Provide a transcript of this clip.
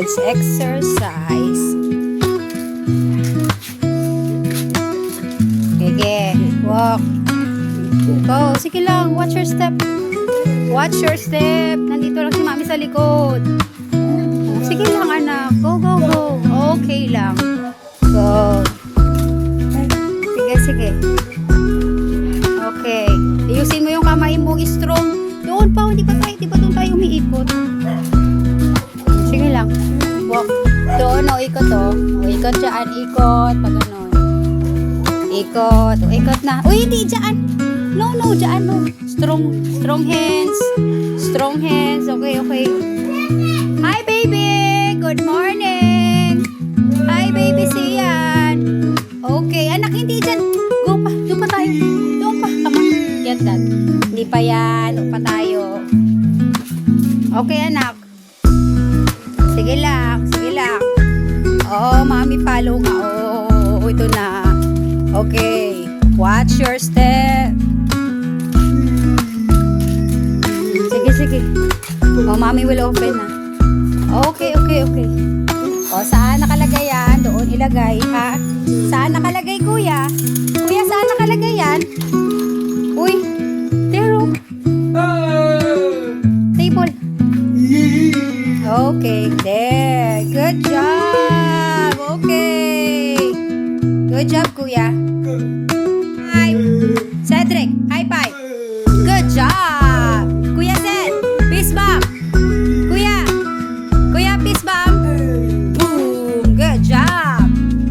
Let's exercise. Sige, walk. Go, sige lang. Watch your step. Watch your step. Nandito lang si mami sa likod. Sige lang, anak. Go, go, go. Okay lang. Go. Sige, sige. Okay. Ayusin mo yung kamay mo. Strong. Doon pa. Hindi pa doon tayo umiikot. Sige lang. Walk. Doon, o, ikot, o. O, ikot dyan. Ikot. Pag ganon. Ikot. O, ikot na. Uy, hindi dyan. No, dyan, no. Strong hands. Strong hands. Okay, okay. Hi, baby. Good morning. Hi, baby Sian. Okay, anak, hindi dyan. Go pa. Doon pa tayo. Doon pa. Come on. Get that. Hindi pa yan. Doon pa tayo. Okay, anak. Sige lang. Sige lang. Oh, mami, follow nga. Oh, ito na. Okay. Watch your step. Sige, sige. Oh, mami will open na. Okay, okay, okay. O, saan nakalagay yan? Doon ilagay, ha? Saan nakalagay, kuya? Kuya, saan nakalagay yan? Uy, tero. Table. Okay, there. Good job. Okay. Good job, kuya. Hi. Cedric, high five.